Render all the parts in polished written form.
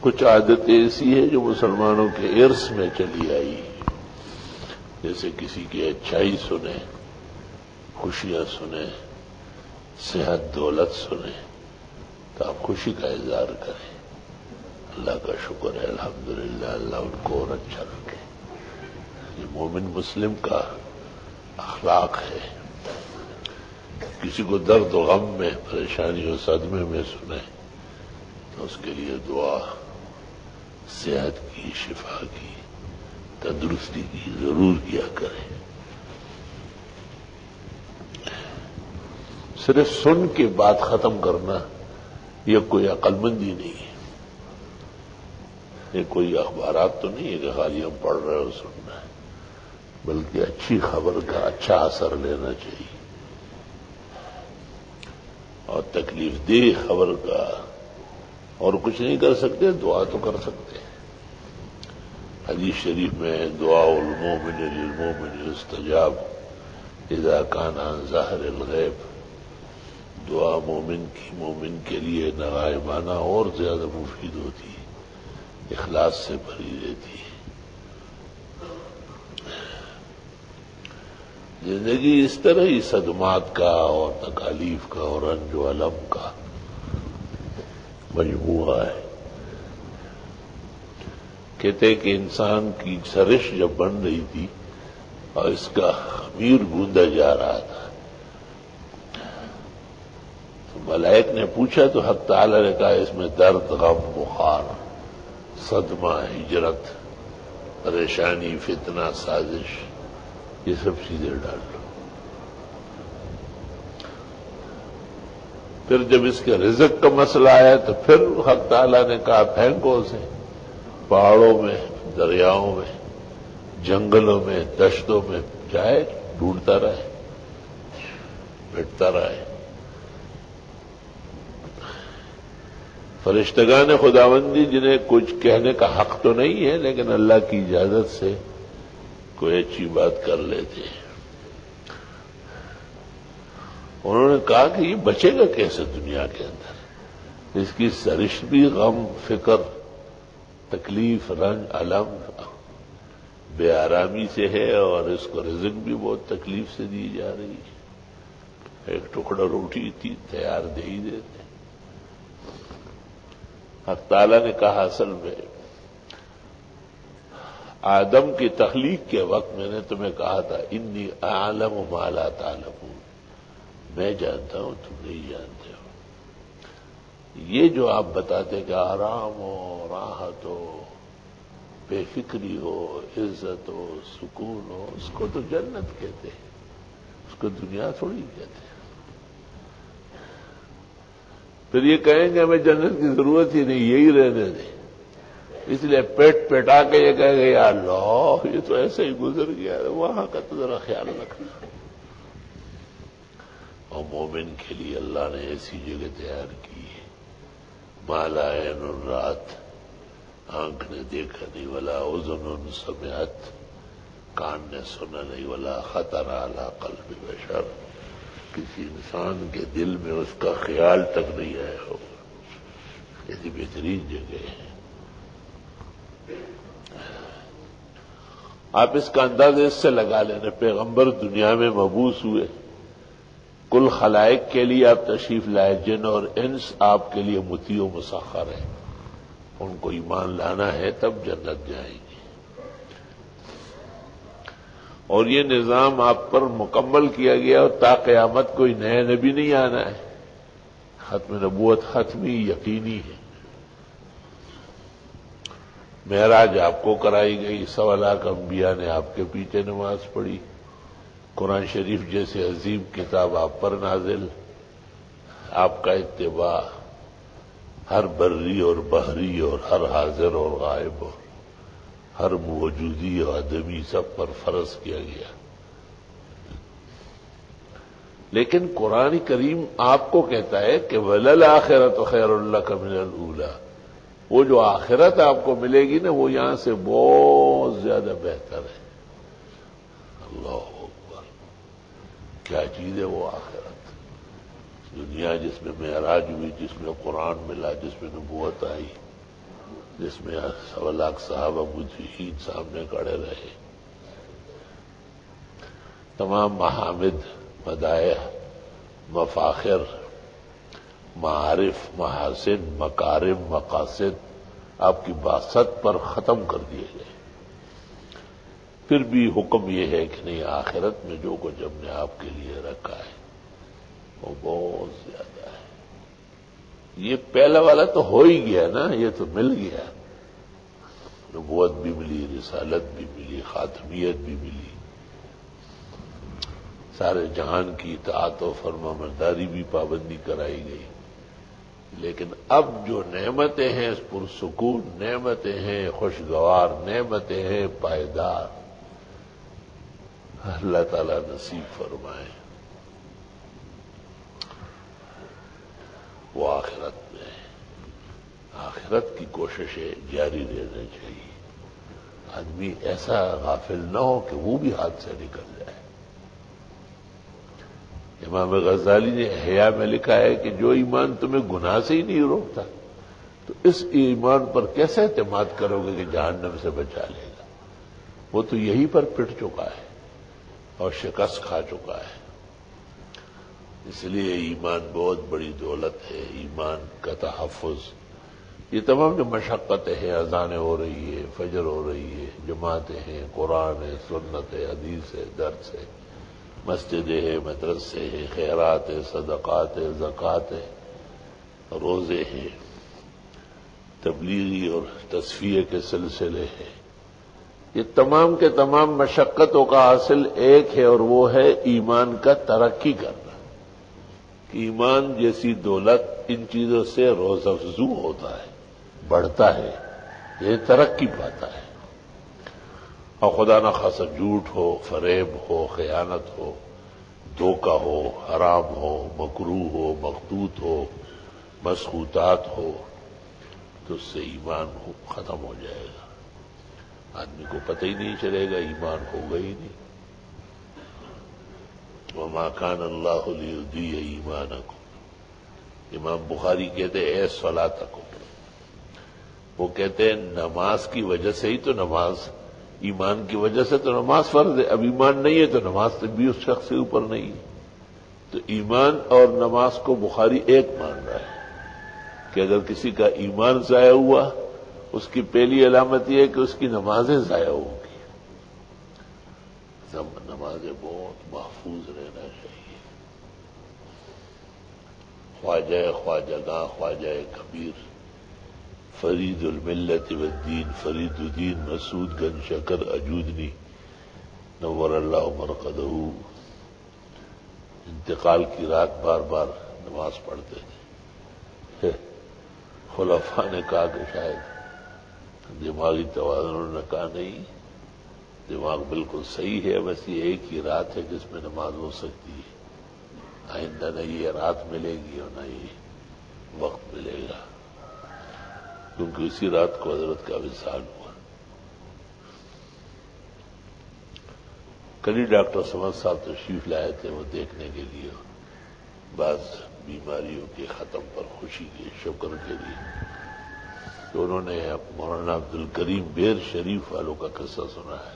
کچھ عادتیں ایسی ہیں جو مسلمانوں کے ارث میں چلی آئی، جیسے کسی کی اچھائی سنیں، خوشیاں سنیں، صحت دولت سنیں تو آپ خوشی کا اظہار کریں، اللہ کا شکر ہے الحمدللہ، اللہ ان کو اور اچھا رکھے۔ یہ مومن مسلم کا اخلاق ہے۔ کسی کو درد و غم میں، پریشانی و صدمے میں سنیں تو اس کے لیے دعا، صحت کی، شفا کی، تندرستی کی ضرور کیا کریں۔ صرف سن کے بات ختم کرنا یہ کوئی عقل مندی نہیں ہے، یہ کوئی اخبارات تو نہیں ہے کہ خالی ہم پڑھ رہے اور سن رہے ہیں، بلکہ اچھی خبر کا اچھا اثر لینا چاہیے، اور تکلیف دہ خبر کا اور کچھ نہیں کر سکتے، دعا تو کر سکتے ہیں۔ حدیث شریف میں دعا المومن للمومن یستجاب اذا کان عن ظاہر الغیب، دعا مومن کی مومن کے لیے نغائبانہ اور زیادہ مفید ہوتی ہے، اخلاص سے بھری رہتی ہے۔ زندگی اس طرح ہی صدمات کا اور تکالیف کا اور رنج و الم کا مجموعہ ہے۔ کہتے کہ انسان کی سرش جب بن رہی تھی اور اس کا خمیر گوندا جا رہا تھا تو ملائک نے پوچھا تو حق تعالی نے کہا اس میں درد، غم، بخار، صدمہ، ہجرت، پریشانی، فتنہ، سازش، یہ سب چیزیں ڈال لو۔ پھر جب اس کے رزق کا مسئلہ آیا تو پھر حق تعالی نے کہا پھینکو اسے پہاڑوں میں، دریاؤں میں، جنگلوں میں، دشتوں میں، جائے ڈھونڈتا رہے، مٹتا رہے۔ فرشتگان خداوندی جنہیں کچھ کہنے کا حق تو نہیں ہے لیکن اللہ کی اجازت سے کوئی اچھی بات کر لیتے ہیں۔ انہوں نے کہا کہ یہ بچے گا کیسے دنیا کے اندر، اس کی سرشت بھی غم، فکر، تکلیف، رنج، الم، بے آرامی سے ہے، اور اس کو رزق بھی بہت تکلیف سے دی جا رہی ہے۔ ایک ٹکڑا روٹی تھی تیار دے ہی دیتے۔ حق تعالیٰ نے کہا اصل میں آدم کی تخلیق کے وقت میں نے تمہیں کہا تھا انی اعلم ما لا تعلمون، میں جانتا ہوں تم نہیں جانتے ہو۔ یہ جو آپ بتاتے کہ آرام ہو، راحت ہو، بے فکری ہو، عزت ہو، سکون ہو، اس کو تو جنت کہتے ہیں، اس کو دنیا تھوڑی کہتے ہیں۔ پھر یہ کہیں گے ہمیں جنت کی ضرورت ہی نہیں، یہی رہنے دیں، اس لیے پیٹ پیٹا کے یہ کہے گے یا اللہ یہ تو ایسے ہی گزر گیا، وہاں کا تو ذرا خیال رکھنا۔ اور مومن کے لیے اللہ نے ایسی جگہ تیار کی ہے ما لا عین رات، آنکھ نے دیکھا نہیں، ولا اذن سمعت، کان نے سنا نہیں، ولا خطر علی قلب بشر، کسی انسان کے دل میں اس کا خیال تک نہیں آیا ہوگا۔ ایسی بہترین جگہ ہے۔ آپ اس کا اندازہ اس سے لگا لینا، پیغمبر دنیا میں مبعوث ہوئے، کل خلائق کے لیے آپ تشریف لائے، جن اور انس آپ کے لیے مطیع و مسخر ہیں، ان کو ایمان لانا ہے تب جنت جائیں گے۔ اور یہ نظام آپ پر مکمل کیا گیا اور تا قیامت کوئی نیا نبی نہیں آنا ہے، ختم نبوت ختمی یقینی ہے۔ معراج آپ کو کرائی گئی، 1.25 انبیاء نے آپ کے پیچھے نماز پڑھی، قرآن شریف جیسے عظیم کتاب آپ پر نازل، آپ کا اتباع ہر بری اور بحری اور ہر حاضر اور غائب اور ہر موجودی اور آدمی سب پر فرض کیا گیا۔ لیکن قرآن کریم آپ کو کہتا ہے کہ وَلَلْآخِرَةُ خَيْرٌ لَكَ مِنَ الْأُولَىٰ، وہ جو آخرت آپ کو ملے گی نا وہ یہاں سے بہت زیادہ بہتر ہے۔ اللہ اکبر، کیا چیز ہے وہ آخرت؟ دنیا جس میں معراج ہوئی، جس میں قرآن ملا، جس میں نبوت آئی، جس میں 1.25 لاکھ صحابہ مجاہدین سامنے کھڑے رہے. تمام محامد، مدائح، مفاخر، معارف، محاسن، مکارم، مقاصد آپ کی بعثت پر ختم کر دیے گئے. پھر بھی حکم یہ ہے کہ نہیں، آخرت میں جو کچھ ہم نے آپ کے لیے رکھا ہے وہ بہت زیادہ ہے. یہ پہلا والا تو ہو ہی گیا نا، یہ تو مل گیا. نبوت بھی ملی، رسالت بھی ملی، خاتمیت بھی ملی، سارے جہان کی اطاعت و فرما برداری بھی پابندی کرائی گئی. لیکن اب جو نعمتیں ہیں پرسکون نعمتیں ہیں، خوشگوار نعمتیں ہیں، پائیدار، اللہ تعالی نصیب فرمائے، وہ آخرت میں ہے. آخرت کی کوششیں جاری رہنا چاہیے. آدمی ایسا غافل نہ ہو کہ وہ بھی ہاتھ سے نکل جائے. امام غزالی نے احیاء میں لکھا ہے کہ جو ایمان تمہیں گناہ سے ہی نہیں روکتا تو اس ایمان پر کیسے اعتماد کرو گے کہ جہنم سے بچا لے گا؟ وہ تو یہی پر پٹ چکا ہے اور شکست کھا چکا ہے. اس لیے ایمان بہت بڑی دولت ہے. ایمان کا تحفظ، یہ تمام جو مشقتیں ہیں، اذانیں ہو رہی ہے، فجر ہو رہی ہے، جماعتیں ہیں، قرآن ہے، سنت ہے، حدیث ہے، درس ہے، مسجدیں ہیں، مدرسے ہیں، خیرات ہے، صدقات ہے، زکوٰۃ ہے، روزے ہیں، تبلیغی اور تصفیے کے سلسلے ہیں. یہ تمام کے تمام مشقتوں کا حاصل ایک ہے، اور وہ ہے ایمان کا ترقی کرنا. کہ ایمان جیسی دولت ان چیزوں سے روز افزو ہوتا ہے، بڑھتا ہے، یہ ترقی پاتا ہے. اور خدا نہ خاصا جھوٹ ہو، فریب ہو، خیانت ہو، دھوکہ ہو، حرام ہو، مکروہ ہو، مخدوط ہو، مسخوطات ہو، تو اس سے ایمان ختم ہو جائے گا. آدمی کو پتہ ہی نہیں چلے گا، ایمان ہوگا ہی نہیں. وما كان اللہ لیضیع ایمانکم. امام بخاری کہتے ہیں اے صلاتکم، وہ کہتے ہیں نماز کی وجہ سے ہی تو نماز، ایمان کی وجہ سے تو نماز فرض ہے. اب ایمان نہیں ہے تو نماز بھی اس شخص سے اوپر نہیں ہے. تو ایمان اور نماز کو بخاری ایک مان رہا ہے کہ اگر کسی کا ایمان ضائع ہوا، اس کی پہلی علامت یہ ہے کہ اس کی نمازیں ضائع ہوں گی. نمازیں بہت محفوظ رہنا چاہیے. خواجہ خواجگاں، خواجہ کبیر، فرید الملت والدین، فرید الدین مسعود گنج شکر اجودنی نور اللہ مرقدہ، انتقال کی رات بار بار نماز پڑھتے تھے. خلفاء نے کہا کہ شاید دماغی توازن، انہوں نے کہا نہیں، دماغ بالکل صحیح ہے، بس یہ ایک ہی رات ہے جس میں نماز ہو سکتی ہے. آئندہ نہ یہ رات ملے گی اور نہ یہ وقت ملے گا، کیونکہ اسی رات کو حضرت کا وصال ہوا. کل ہی ڈاکٹر سمد صاحب تشریف لائے تھے وہ دیکھنے کے لیے، بعض بیماریوں کے ختم پر خوشی کے شکر کے لیے. تو انہوں نے مولانا عبد الکریم بیر شریف والوں کا قصہ سنا ہے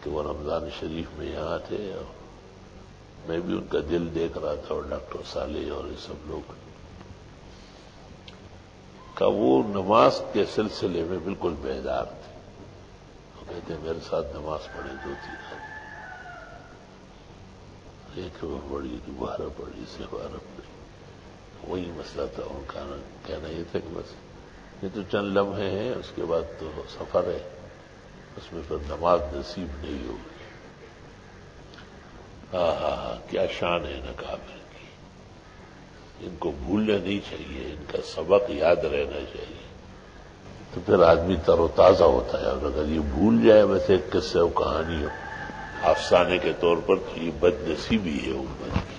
کہ وہ رمضان شریف میں یہاں تھے، اور میں بھی ان کا دل دیکھ رہا تھا، اور ڈاکٹر صالح اور یہ سب لوگ کا وہ نماز کے سلسلے میں بالکل بیدار تھے. وہ کہتے ہیں میرے ساتھ نماز پڑھے 2-3 رات، ایک پڑھی، دوبارہ پڑھی، سہارا پڑھی. وہی مسئلہ تھا ان کا. کہنا یہ تھا کہ بس یہ تو چند لمحے ہیں، اس کے بعد تو سفر ہے، اس میں پھر نماز نصیب نہیں ہوگی. ہاں ہاں ہاں، کیا شان ہے نکابر کی. ان کو بھولنا نہیں چاہیے، ان کا سبق یاد رہنا چاہیے، تو پھر آدمی تر و تازہ ہوتا ہے. اور اگر یہ بھول جائے بس ایک قصے و کہانی ہو افسانے کے طور پر، تو یہ بد نصیبی ہے امت کی.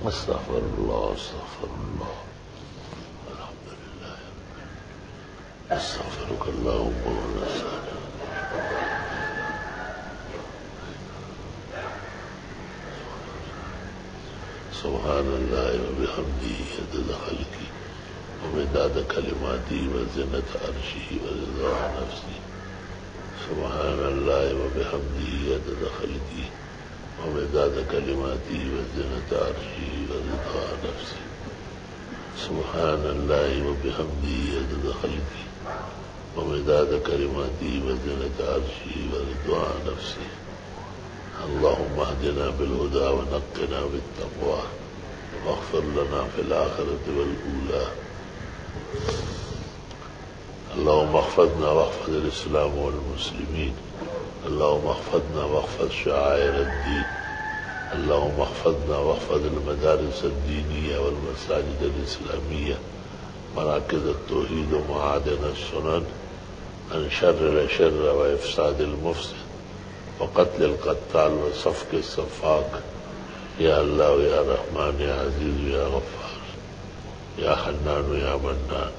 استغفر اللہ، استغفر اللہ، الحمدللہ، استغفرک اللہم ونستغفرک. سبحان اللہ وبحمدہ عدد خلقہ ومداد كلماتي وزنة عرشه ورضا نفسي سبحان الله وبحمده عدد خلقه ومداد كلماتي وزنة عرشه ورضا نفسي سبحان الله وبحمده عدد خلقه ومداد كلماتي وزنة عرشه ورضا نفسي اللهم اهدنا بالهدى ونقنا بالتقوى واغفر لنا في الآخرة والأولى اللهم احفظنا واحفظ الإسلام والمسلمين اللهم احفظنا واحفظ شعائر الدين اللهم احفظنا واحفظ المدارس الدينية والمساجد الإسلامية مراكز التوحيد ومعادن السنن عن شر الشر وإفساد المفسد وقتل القتال وصفك الصفاق يا الله يا رحمن يا عزيز يا غفار يا حنان يا منان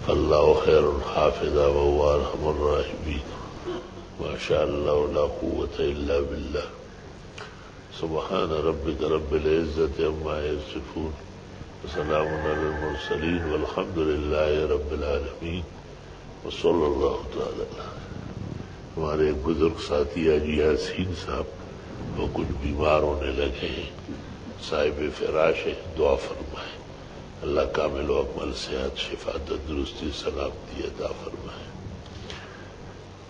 فالله خير حافظا وهو أرحم الراحمين ما شاء الله لا قوة إلا بالله سبحان ربك رب العزة عما يصفون وسلام على المرسلين والحمد لله رب العالمين وصلی اللہ تعالی علیہ. ہمارے ایک بزرگ ساتھی حاجی یاسین صاحب وہ کچھ بیمار ہونے لگے ہیں، صاحب فراش ہے، دعا فرمائے اللہ کامل و اکمل صحت شفا تندرستی سلامتی عطا فرمائے.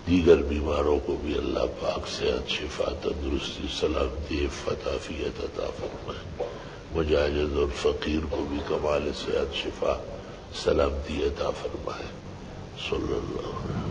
دیگر بیماروں کو بھی اللہ پاک صحت شفا تندرستی سلامتی عفت عافیت عطا فرمائے. مجاہد اور فقیر کو بھی کمال صحت شفا سلامتی عطا فرمائے. صلی اللہ علیہ وسلم.